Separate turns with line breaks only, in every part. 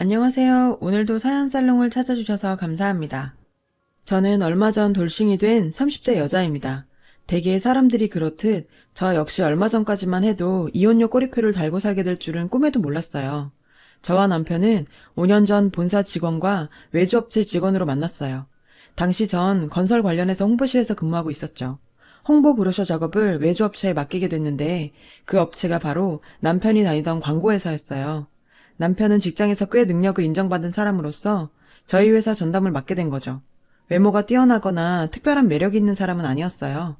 안녕하세요. 오늘도 사연살롱을 찾아주셔서 감사합니다. 저는 얼마 전 돌싱이 된 30대 여자입니다. 대개 사람들이 그렇듯 저 역시 얼마 전까지만 해도 이혼료 꼬리표를 달고 살게 될 줄은 꿈에도 몰랐어요. 저와 남편은 5년 전 본사 직원과 외주업체 직원으로 만났어요. 당시 전 건설 관련해서 홍보실에서 근무하고 있었죠. 홍보 브로셔 작업을 외주업체에 맡기게 됐는데 그 업체가 바로 남편이 다니던 광고회사였어요. 남편은 직장에서 꽤 능력을 인정받은 사람으로서 저희 회사 전담을 맡게 된 거죠. 외모가 뛰어나거나 특별한 매력이 있는 사람은 아니었어요.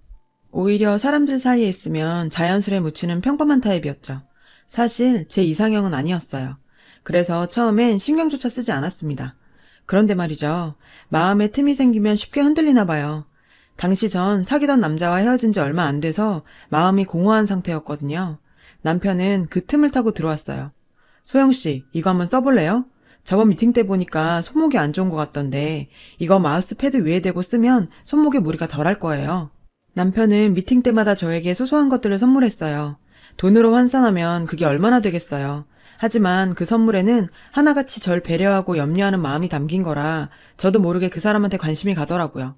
오히려 사람들 사이에 있으면 자연스레 묻히는 평범한 타입이었죠. 사실 제 이상형은 아니었어요. 그래서 처음엔 신경조차 쓰지 않았습니다. 그런데 말이죠. 마음에 틈이 생기면 쉽게 흔들리나 봐요. 당시 전 사귀던 남자와 헤어진 지 얼마 안 돼서 마음이 공허한 상태였거든요. 남편은 그 틈을 타고 들어왔어요. 소영씨, 이거 한번 써볼래요? 저번 미팅 때 보니까 손목이 안 좋은 것 같던데 이거 마우스 패드 위에 대고 쓰면 손목에 무리가 덜할 거예요. 남편은 미팅 때마다 저에게 소소한 것들을 선물했어요. 돈으로 환산하면 그게 얼마나 되겠어요. 하지만 그 선물에는 하나같이 절 배려하고 염려하는 마음이 담긴 거라 저도 모르게 그 사람한테 관심이 가더라고요.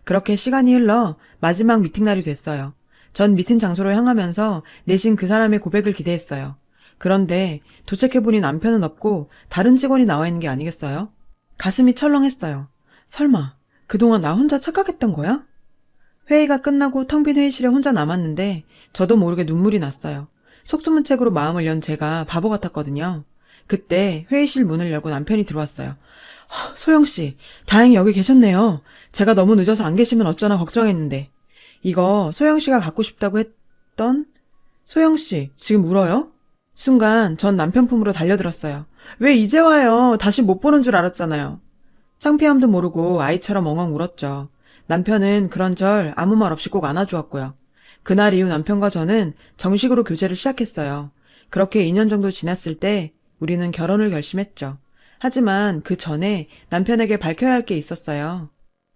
그렇게 시간이 흘러 마지막 미팅 날이 됐어요. 전 미팅 장소로 향하면서 내심 그 사람의 고백을 기대했어요. 그런데 도착해보니 남편은 없고 다른 직원이 나와 있는 게 아니겠어요? 가슴이 철렁했어요. 설마 그동안 나 혼자 착각했던 거야? 회의가 끝나고 텅 빈 회의실에 혼자 남았는데 저도 모르게 눈물이 났어요. 속수무책으로 마음을 연 제가 바보 같았거든요. 그때 회의실 문을 열고 남편이 들어왔어요. 소영씨, 다행히 여기 계셨네요. 제가 너무 늦어서 안 계시면 어쩌나 걱정했는데. 이거 소영씨가 갖고 싶다고 했던? 소영씨, 지금 울어요? 순간 전 남편 품으로 달려들었어요. 왜 이제 와요? 다시 못 보는 줄 알았잖아요. 창피함도 모르고 아이처럼 엉엉 울었죠. 남편은 그런 절 아무 말 없이 꼭 안아주었고요. 그날 이후 남편과 저는 정식으로 교제를 시작했어요. 그렇게 2년 정도 지났을 때 우리는 결혼을 결심했죠. 하지만 그 전에 남편에게 밝혀야 할 게 있었어요.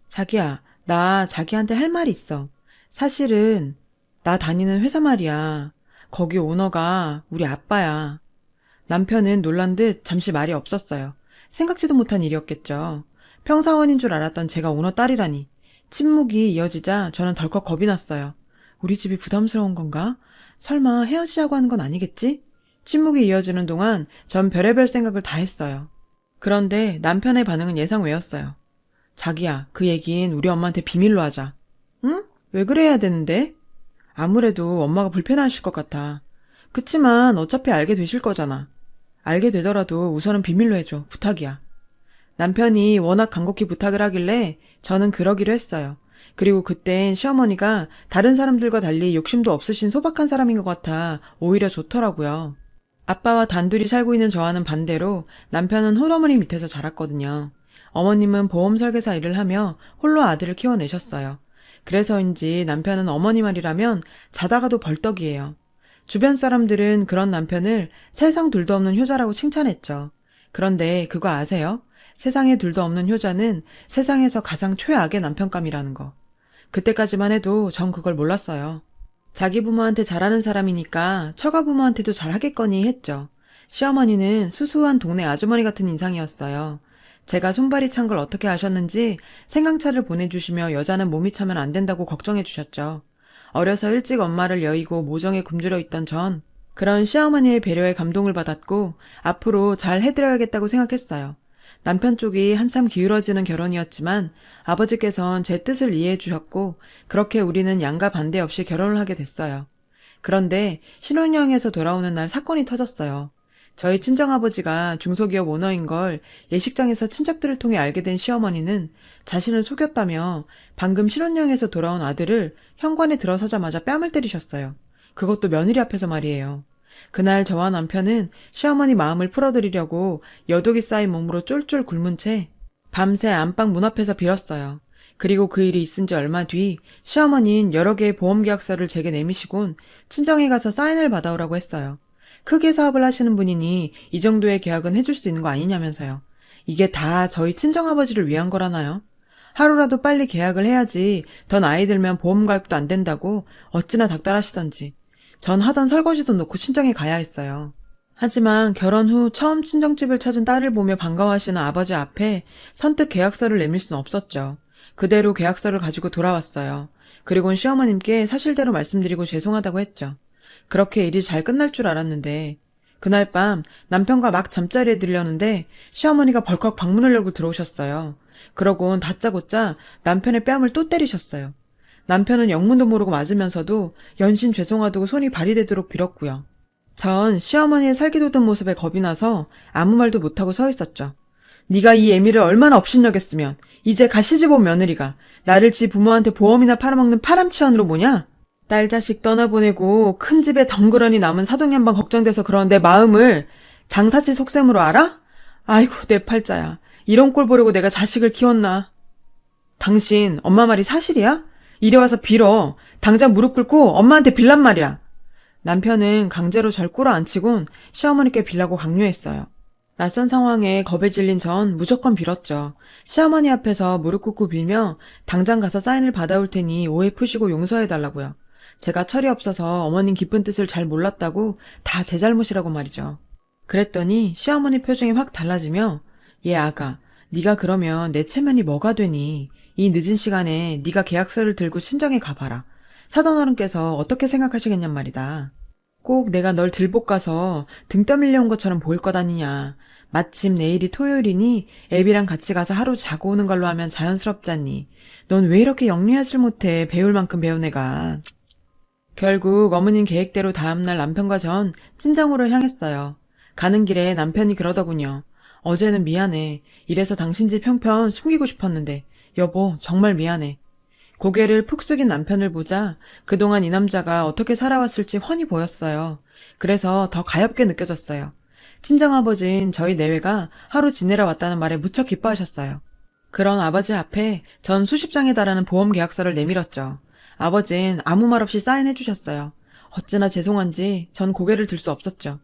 자기야, 나 자기한테 할 말이 있어. 사실은 나 다니는 회사 말이야. 거기 오너가 우리 아빠야. 남편은 놀란 듯 잠시 말이 없었어요. 생각지도 못한 일이었겠죠. 평사원인 줄 알았던 제가 오너 딸이라니. 침묵이 이어지자 저는 덜컥 겁이 났어요. 우리 집이 부담스러운 건가? 설마 헤어지자고 하는 건 아니겠지? 침묵이 이어지는 동안 전 별의별 생각을 다 했어요. 그런데 남편의 반응은 예상 외였어요. 자기야, 그 얘긴 우리 엄마한테 비밀로 하자. 응? 왜 그래야 되는데? 아무래도 엄마가 불편하실 것 같아. 그치만 어차피 알게 되실 거잖아. 알게 되더라도 우선은 비밀로 해줘. 부탁이야. 남편이 워낙 간곡히 부탁을 하길래 저는 그러기로 했어요. 그리고 그땐 시어머니가 다른 사람들과 달리 욕심도 없으신 소박한 사람인 것 같아 오히려 좋더라고요. 아빠와 단둘이 살고 있는 저와는 반대로 남편은 홀어머니 밑에서 자랐거든요. 어머님은 보험 설계사 일을 하며 홀로 아들을 키워내셨어요. 그래서인지 남편은 어머니 말이라면 자다가도 벌떡이에요. 주변 사람들은 그런 남편을 세상 둘도 없는 효자라고 칭찬했죠. 그런데 그거 아세요? 세상에 둘도 없는 효자는 세상에서 가장 최악의 남편감이라는 거. 그때까지만 해도 전 그걸 몰랐어요. 자기 부모한테 잘하는 사람이니까 처가 부모한테도 잘하겠거니 했죠. 시어머니는 수수한 동네 아주머니 같은 인상이었어요. 제가 손발이 찬 걸 어떻게 아셨는지 생강차를 보내주시며 여자는 몸이 차면 안 된다고 걱정해 주셨죠. 어려서 일찍 엄마를 여의고 모정에 굶주려 있던 전 그런 시어머니의 배려에 감동을 받았고 앞으로 잘 해드려야겠다고 생각했어요. 남편 쪽이 한참 기울어지는 결혼이었지만 아버지께선 제 뜻을 이해해 주셨고 그렇게 우리는 양가 반대 없이 결혼을 하게 됐어요. 그런데 신혼여행에서 돌아오는 날 사건이 터졌어요. 저희 친정아버지가 중소기업 오너인 걸 예식장에서 친척들을 통해 알게 된 시어머니는 자신을 속였다며 방금 신혼여행에서 돌아온 아들을 현관에 들어서자마자 뺨을 때리셨어요. 그것도 며느리 앞에서 말이에요. 그날 저와 남편은 시어머니 마음을 풀어드리려고 여독이 쌓인 몸으로 쫄쫄 굶은 채 밤새 안방 문 앞에서 빌었어요. 그리고 그 일이 있은 지 얼마 뒤 시어머니는 여러 개의 보험계약서를 제게 내미시곤 친정에 가서 사인을 받아오라고 했어요. 크게 사업을 하시는 분이니 이 정도의 계약은 해줄 수 있는 거 아니냐면서요. 이게 다 저희 친정아버지를 위한 거라나요? 하루라도 빨리 계약을 해야지 더 나이 들면 보험 가입도 안 된다고 어찌나 닥달하시던지. 전 하던 설거지도 놓고 친정에 가야 했어요. 하지만 결혼 후 처음 친정집을 찾은 딸을 보며 반가워하시는 아버지 앞에 선뜻 계약서를 내밀 수는 없었죠. 그대로 계약서를 가지고 돌아왔어요. 그리고는 시어머님께 사실대로 말씀드리고 죄송하다고 했죠. 그렇게 일이 잘 끝날 줄 알았는데 그날 밤 남편과 막 잠자리에 들려는데 시어머니가 벌컥 방문을 열고 들어오셨어요. 그러곤 다짜고짜 남편의 뺨을 또 때리셨어요. 남편은 영문도 모르고 맞으면서도 연신 죄송하다고 손이 발이 되도록 빌었고요. 전 시어머니의 살기도든 모습에 겁이 나서 아무 말도 못하고 서 있었죠. 네가 이 애미를 얼마나 업신여겼으면 이제 가시집 온 며느리가 나를 지 부모한테 보험이나 팔아먹는 파람치한으로 보냐? 딸 자식 떠나보내고 큰 집에 덩그러니 남은 사돈양반 걱정돼서 그런 내 마음을 장사치 속셈으로 알아? 아이고 내 팔자야. 이런 꼴 보려고 내가 자식을 키웠나. 당신 엄마 말이 사실이야? 이리 와서 빌어. 당장 무릎 꿇고 엄마한테 빌란 말이야. 남편은 강제로 절 끌어안치곤 시어머니께 빌라고 강요했어요. 낯선 상황에 겁에 질린 전 무조건 빌었죠. 시어머니 앞에서 무릎 꿇고 빌며 당장 가서 사인을 받아올 테니 오해 푸시고 용서해달라고요. 제가 철이 없어서 어머님 깊은 뜻을 잘 몰랐다고 다 제 잘못이라고 말이죠. 그랬더니 시어머니 표정이 확 달라지며 얘 아가, 네가 그러면 내 체면이 뭐가 되니? 이 늦은 시간에 네가 계약서를 들고 친정에 가봐라. 사돈어른께서 어떻게 생각하시겠냔 말이다. 꼭 내가 널 들복 가서 등 떠밀려 온 것처럼 보일 것 아니냐. 마침 내일이 토요일이니 애비랑 같이 가서 하루 자고 오는 걸로 하면 자연스럽잖니. 넌 왜 이렇게 영리하질 못해 배울 만큼 배운 애가. 결국 어머님 계획대로 다음날 남편과 전 친정으로 향했어요. 가는 길에 남편이 그러더군요. 어제는 미안해. 이래서 당신 집 형편 숨기고 싶었는데 여보 정말 미안해. 고개를 푹 숙인 남편을 보자 그동안 이 남자가 어떻게 살아왔을지 훤히 보였어요. 그래서 더 가엾게 느껴졌어요. 친정아버진 저희 내외가 하루 지내러 왔다는 말에 무척 기뻐하셨어요. 그런 아버지 앞에 전 수십 장에 달하는 보험 계약서를 내밀었죠. 아버진 아무 말 없이 사인해 주셨어요. 어찌나 죄송한지 전 고개를 들 수 없었죠.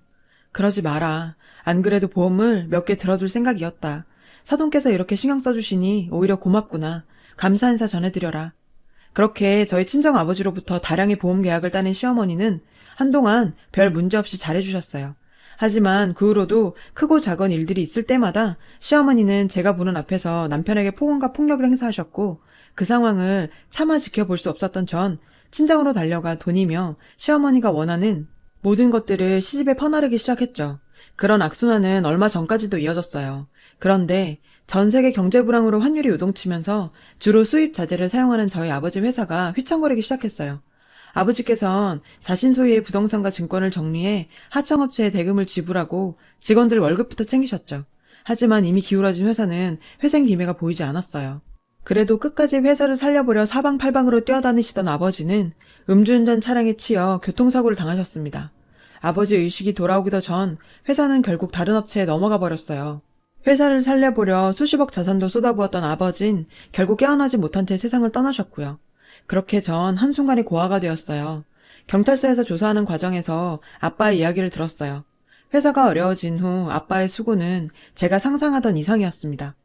그러지 마라. 안 그래도 보험을 몇 개 들어둘 생각이었다. 사돈께서 이렇게 신경 써주시니 오히려 고맙구나. 감사 인사 전해드려라. 그렇게 저희 친정아버지로부터 다량의 보험 계약을 따낸 시어머니는 한동안 별 문제 없이 잘해주셨어요. 하지만 그 후로도 크고 작은 일들이 있을 때마다 시어머니는 제가 보는 앞에서 남편에게 폭언과 폭력을 행사하셨고 그 상황을 차마 지켜볼 수 없었던 전 친정으로 달려가 돈이며 시어머니가 원하는 모든 것들을 시집에 퍼나르기 시작했죠. 그런 악순환은 얼마 전까지도 이어졌어요. 그런데 전 세계 경제 불황으로 환율이 요동치면서 주로 수입 자재를 사용하는 저희 아버지 회사가 휘청거리기 시작했어요. 아버지께선 자신 소유의 부동산과 증권을 정리해 하청업체에 대금을 지불하고 직원들 월급부터 챙기셨죠. 하지만 이미 기울어진 회사는 회생 기미가 보이지 않았어요. 그래도 끝까지 회사를 살려보려 사방팔방으로 뛰어다니시던 아버지는 음주운전 차량에 치여 교통사고를 당하셨습니다. 아버지 의식이 돌아오기도 전 회사는 결국 다른 업체에 넘어가 버렸어요. 회사를 살려보려 수십억 자산도 쏟아부었던 아버진 결국 깨어나지 못한 채 세상을 떠나셨고요. 그렇게 전 한순간에 고아가 되었어요. 경찰서에서 조사하는 과정에서 아빠의 이야기를 들었어요. 회사가 어려워진 후 아빠의 수고는 제가 상상하던 이상이었습니다.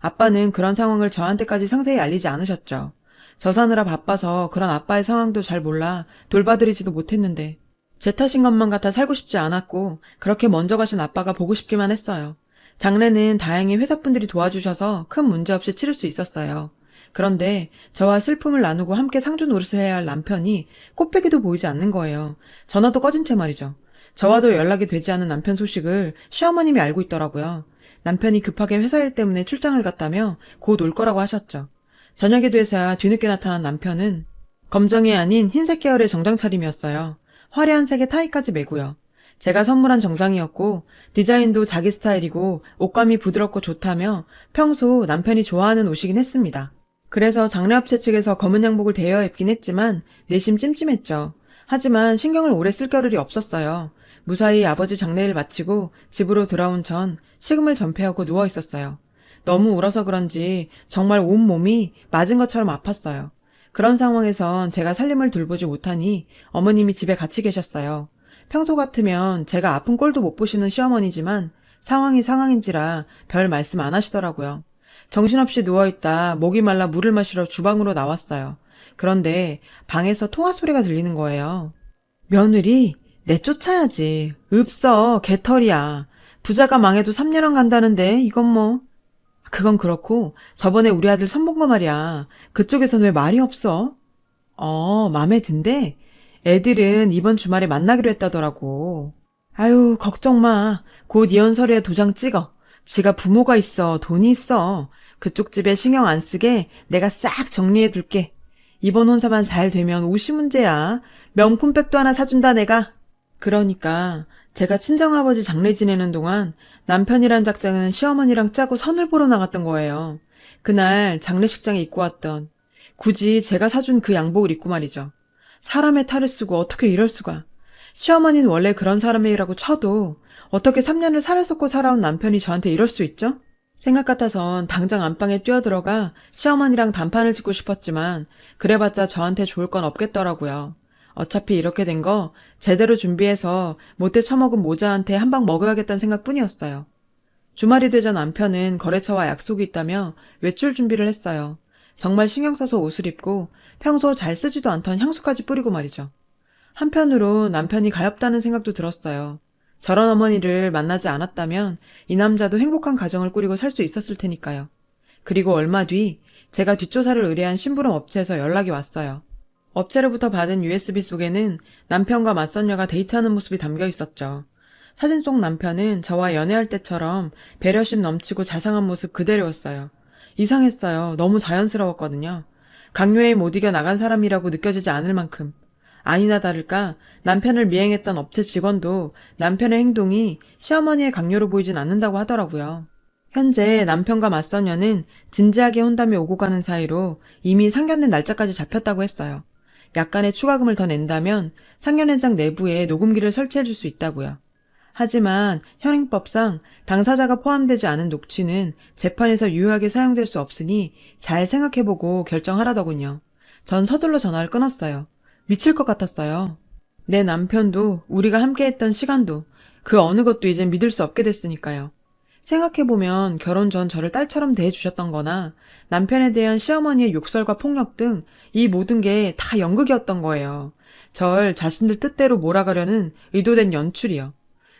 아빠는 그런 상황을 저한테까지 상세히 알리지 않으셨죠. 저 사느라 바빠서 그런 아빠의 상황도 잘 몰라 돌봐드리지도 못했는데 제 탓인 것만 같아 살고 싶지 않았고 그렇게 먼저 가신 아빠가 보고 싶기만 했어요. 장례는 다행히 회사분들이 도와주셔서 큰 문제 없이 치를 수 있었어요. 그런데 저와 슬픔을 나누고 함께 상주 노릇을 해야 할 남편이 꽃배기도 보이지 않는 거예요. 전화도 꺼진 채 말이죠. 저와도 연락이 되지 않은 남편 소식을 시어머님이 알고 있더라고요. 남편이 급하게 회사 일 때문에 출장을 갔다며 곧 올 거라고 하셨죠. 저녁이 돼서야 뒤늦게 나타난 남편은 검정이 아닌 흰색 계열의 정장 차림이었어요. 화려한 색의 타이까지 매고요. 제가 선물한 정장이었고 디자인도 자기 스타일이고 옷감이 부드럽고 좋다며 평소 남편이 좋아하는 옷이긴 했습니다. 그래서 장례업체 측에서 검은 양복을 대여 입긴 했지만 내심 찜찜했죠. 하지만 신경을 오래 쓸 겨를이 없었어요. 무사히 아버지 장례를 마치고 집으로 돌아온 전 식음을 전폐하고 누워 있었어요. 너무 울어서 그런지 정말 온몸이 맞은 것처럼 아팠어요. 그런 상황에선 제가 살림을 돌보지 못하니 어머님이 집에 같이 계셨어요. 평소 같으면 제가 아픈 꼴도 못 보시는 시어머니지만 상황이 상황인지라 별 말씀 안 하시더라고요. 정신없이 누워있다 목이 말라 물을 마시러 주방으로 나왔어요. 그런데 방에서 통화 소리가 들리는 거예요. 며느리, 내쫓아야지. 없어. 개털이야. 부자가 망해도 3년은 간다는데 이건 뭐. 그건 그렇고 저번에 우리 아들 선본 거 말이야. 그쪽에선 왜 말이 없어? 맘에 든대? 애들은 이번 주말에 만나기로 했다더라고. 아유, 걱정 마. 곧 이혼 서류에 도장 찍어. 지가 부모가 있어, 돈이 있어. 그쪽 집에 신경 안 쓰게 내가 싹 정리해 둘게. 이번 혼사만 잘 되면 옷이 문제야. 명품백도 하나 사준다 내가. 그러니까 제가 친정아버지 장례 지내는 동안 남편이란 작자는 시어머니랑 짜고 선을 보러 나갔던 거예요. 그날 장례식장에 입고 왔던 굳이 제가 사준 그 양복을 입고 말이죠. 사람의 탈을 쓰고 어떻게 이럴 수가. 시어머니는 원래 그런 사람이라고 쳐도 어떻게 3년을 살을 썩고 살아온 남편이 저한테 이럴 수 있죠? 생각 같아선 당장 안방에 뛰어들어가 시어머니랑 단판을 짓고 싶었지만 그래봤자 저한테 좋을 건 없겠더라고요. 어차피 이렇게 된 거 제대로 준비해서 못돼 처먹은 모자한테 한 방 먹어야겠다는 생각뿐이었어요. 주말이 되자 남편은 거래처와 약속이 있다며 외출 준비를 했어요. 정말 신경 써서 옷을 입고 평소 잘 쓰지도 않던 향수까지 뿌리고 말이죠. 한편으로 남편이 가엾다는 생각도 들었어요. 저런 어머니를 만나지 않았다면 이 남자도 행복한 가정을 꾸리고 살 수 있었을 테니까요. 그리고 얼마 뒤 제가 뒷조사를 의뢰한 심부름 업체에서 연락이 왔어요. 업체로부터 받은 USB 속에는 남편과 맞선녀가 데이트하는 모습이 담겨 있었죠. 사진 속 남편은 저와 연애할 때처럼 배려심 넘치고 자상한 모습 그대로였어요. 이상했어요. 너무 자연스러웠거든요. 강요에 못 이겨 나간 사람이라고 느껴지지 않을 만큼. 아니나 다를까 남편을 미행했던 업체 직원도 남편의 행동이 시어머니의 강요로 보이진 않는다고 하더라고요. 현재 남편과 맞선녀는 진지하게 혼담이 오고 가는 사이로 이미 상견례 날짜까지 잡혔다고 했어요. 약간의 추가금을 더 낸다면 상견례장 내부에 녹음기를 설치해 줄 수 있다고요. 하지만 현행법상 당사자가 포함되지 않은 녹취는 재판에서 유효하게 사용될 수 없으니 잘 생각해보고 결정하라더군요. 전 서둘러 전화를 끊었어요. 미칠 것 같았어요. 내 남편도 우리가 함께했던 시간도 그 어느 것도 이젠 믿을 수 없게 됐으니까요. 생각해보면 결혼 전 저를 딸처럼 대해주셨던 거나 남편에 대한 시어머니의 욕설과 폭력 등 이 모든 게 다 연극이었던 거예요. 절 자신들 뜻대로 몰아가려는 의도된 연출이요.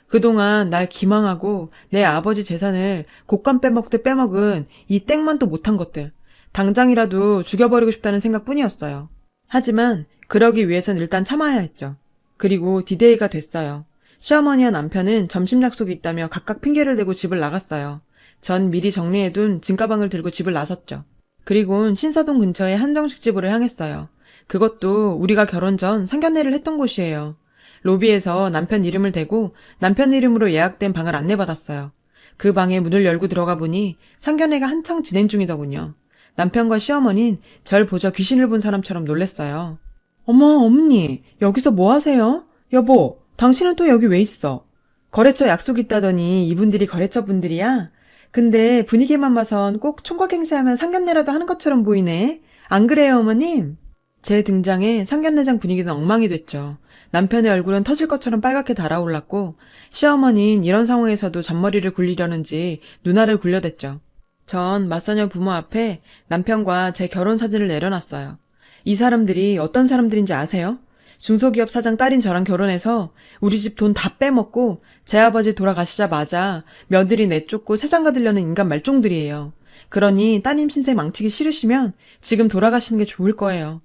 그동안 날 기망하고 내 아버지 재산을 곶감 빼먹듯 빼먹은 이 땡만도 못한 것들. 당장이라도 죽여버리고 싶다는 생각뿐이었어요. 하지만 그러기 위해선 일단 참아야 했죠. 그리고 디데이가 됐어요. 시어머니와 남편은 점심 약속이 있다며 각각 핑계를 대고 집을 나갔어요. 전 미리 정리해둔 짐가방을 들고 집을 나섰죠. 그리고는 신사동 근처의 한정식 집으로 향했어요. 그것도 우리가 결혼 전 상견례를 했던 곳이에요. 로비에서 남편 이름을 대고 남편 이름으로 예약된 방을 안내받았어요. 그 방에 문을 열고 들어가 보니 상견례가 한창 진행 중이더군요. 남편과 시어머니는 절 보자 귀신을 본 사람처럼 놀랬어요. 어머, 어머니, 여기서 뭐 하세요? 여보, 당신은 또 여기 왜 있어? 거래처 약속 있다더니 이분들이 거래처 분들이야? 근데 분위기만 봐선 꼭 총각 행세하면 상견례라도 하는 것처럼 보이네. 안 그래요, 어머님? 제 등장에 상견례장 분위기는 엉망이 됐죠. 남편의 얼굴은 터질 것처럼 빨갛게 달아올랐고 시어머니는 이런 상황에서도 잔머리를 굴리려는지 누나를 굴려댔죠. 전 맞선녀 부모 앞에 남편과 제 결혼 사진을 내려놨어요. 이 사람들이 어떤 사람들인지 아세요? 중소기업 사장 딸인 저랑 결혼해서 우리 집 돈 다 빼먹고 제 아버지 돌아가시자마자 며느리 내쫓고 세장가 들려는 인간 말종들이에요. 그러니 따님 신세 망치기 싫으시면 지금 돌아가시는 게 좋을 거예요.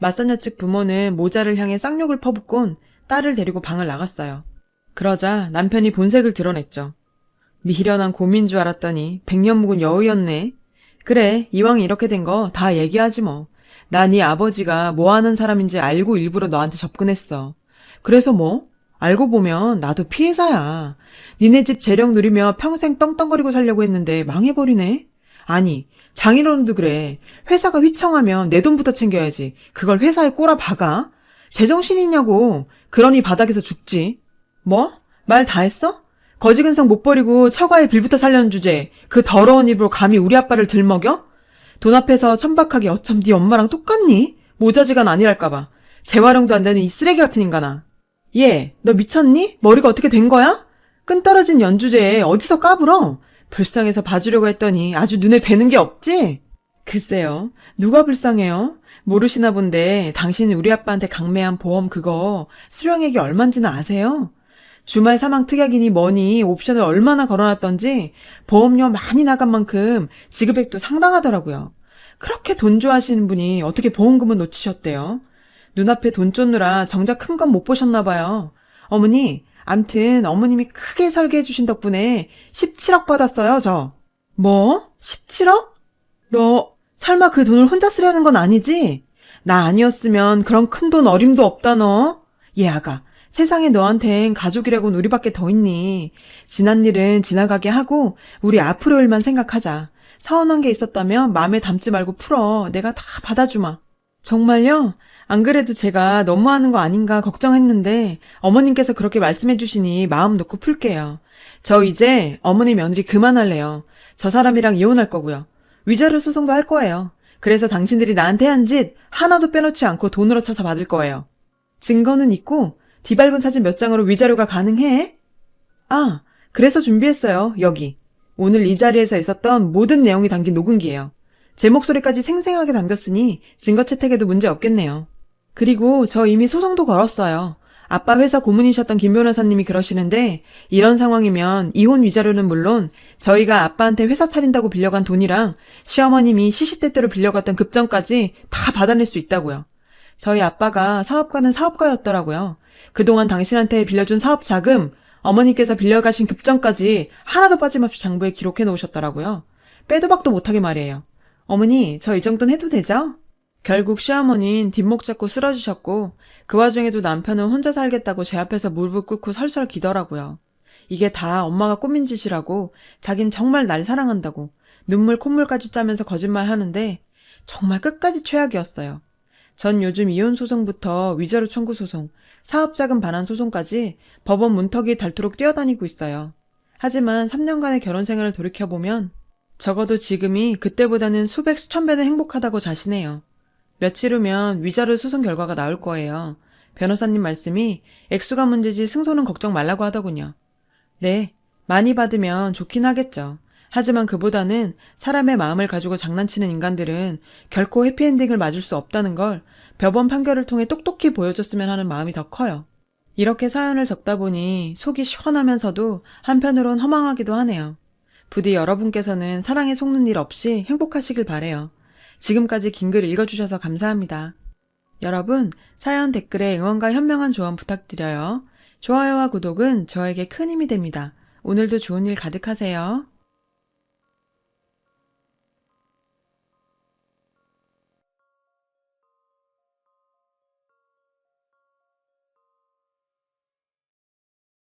맞선녀 측 부모는 모자를 향해 쌍욕을 퍼붓곤 딸을 데리고 방을 나갔어요. 그러자 남편이 본색을 드러냈죠. 미련한 곰인 줄 알았더니 백년 묵은 여우였네. 그래, 이왕 이렇게 된 거 다 얘기하지 뭐. 나 네 아버지가 뭐 하는 사람인지 알고 일부러 너한테 접근했어. 그래서 뭐? 알고 보면 나도 피해자야. 니네 집 재력 누리며 평생 떵떵거리고 살려고 했는데 망해버리네. 아니, 장인어른도 그래. 회사가 휘청하면 내 돈부터 챙겨야지. 그걸 회사에 꼬라 박아? 제정신이냐고. 그러니 바닥에서 죽지. 뭐? 말 다 했어? 거지근성 못 버리고 처가에 빌부터 살려는 주제에 그 더러운 입으로 감히 우리 아빠를 들먹여? 돈 앞에서 천박하게 어쩜 네 엄마랑 똑같니? 모자지간 아니랄까봐. 재활용도 안 되는 이 쓰레기 같은 인간아. 얘, 너 미쳤니? 머리가 어떻게 된 거야? 끈 떨어진 연주제에 어디서 까불어? 불쌍해서 봐주려고 했더니 아주 눈에 뵈는 게 없지? 글쎄요. 누가 불쌍해요? 모르시나 본데 당신이 우리 아빠한테 강매한 보험 그거 수령액이 얼만지는 아세요? 주말 사망 특약이니 뭐니 옵션을 얼마나 걸어놨던지 보험료 많이 나간 만큼 지급액도 상당하더라고요. 그렇게 돈 좋아하시는 분이 어떻게 보험금을 놓치셨대요? 눈앞에 돈 쫓느라 정작 큰 건 못 보셨나 봐요. 어머니, 암튼 어머님이 크게 설계해 주신 덕분에 17억 받았어요, 저. 뭐? 17억? 너 설마 그 돈을 혼자 쓰려는 건 아니지? 나 아니었으면 그런 큰 돈 어림도 없다 너. 얘 아가, 세상에 너한텐 가족이라고는 우리밖에 더 있니. 지난 일은 지나가게 하고 우리 앞으로 일만 생각하자. 서운한 게 있었다면 마음에 담지 말고 풀어. 내가 다 받아주마. 정말요? 안 그래도 제가 너무하는 거 아닌가 걱정했는데 어머님께서 그렇게 말씀해 주시니 마음 놓고 풀게요. 저 이제 어머니 며느리 그만할래요. 저 사람이랑 이혼할 거고요. 위자료 소송도 할 거예요. 그래서 당신들이 나한테 한 짓 하나도 빼놓지 않고 돈으로 쳐서 받을 거예요. 증거는 있고 뒤밟은 사진 몇 장으로 위자료가 가능해? 아, 그래서 준비했어요. 여기. 오늘 이 자리에서 있었던 모든 내용이 담긴 녹음기예요. 제 목소리까지 생생하게 담겼으니 증거 채택에도 문제 없겠네요. 그리고 저 이미 소송도 걸었어요. 아빠 회사 고문이셨던 김 변호사님이 그러시는데 이런 상황이면 이혼 위자료는 물론 저희가 아빠한테 회사 차린다고 빌려간 돈이랑 시어머님이 시시때때로 빌려갔던 급전까지 다 받아낼 수 있다고요. 저희 아빠가 사업가는 사업가였더라고요. 그동안 당신한테 빌려준 사업 자금, 어머니께서 빌려가신 급전까지 하나도 빠짐없이 장부에 기록해 놓으셨더라고요. 빼도 박도 못하게 말이에요. 어머니, 저 이 정도는 해도 되죠? 결국 시어머니는 뒷목 잡고 쓰러지셨고 그 와중에도 남편은 혼자 살겠다고 제 앞에서 무릎을 꿇고 설설 기더라고요. 이게 다 엄마가 꾸민 짓이라고 자긴 정말 날 사랑한다고 눈물 콧물까지 짜면서 거짓말 하는데 정말 끝까지 최악이었어요. 전 요즘 이혼 소송부터 위자료 청구 소송, 사업자금 반환 소송까지 법원 문턱이 닳도록 뛰어다니고 있어요. 하지만 3년간의 결혼 생활을 돌이켜보면 적어도 지금이 그때보다는 수백 수천 배는 행복하다고 자신해요. 며칠 후면 위자료 소송 결과가 나올 거예요. 변호사님 말씀이 액수가 문제지 승소는 걱정 말라고 하더군요. 네, 많이 받으면 좋긴 하겠죠. 하지만 그보다는 사람의 마음을 가지고 장난치는 인간들은 결코 해피엔딩을 맞을 수 없다는 걸 법원 판결을 통해 똑똑히 보여줬으면 하는 마음이 더 커요. 이렇게 사연을 적다 보니 속이 시원하면서도 한편으론 허망하기도 하네요. 부디 여러분께서는 사랑에 속는 일 없이 행복하시길 바래요. 지금까지 긴 글 읽어주셔서 감사합니다. 여러분, 사연 댓글에 응원과 현명한 조언 부탁드려요. 좋아요와 구독은 저에게 큰 힘이 됩니다. 오늘도 좋은 일 가득하세요.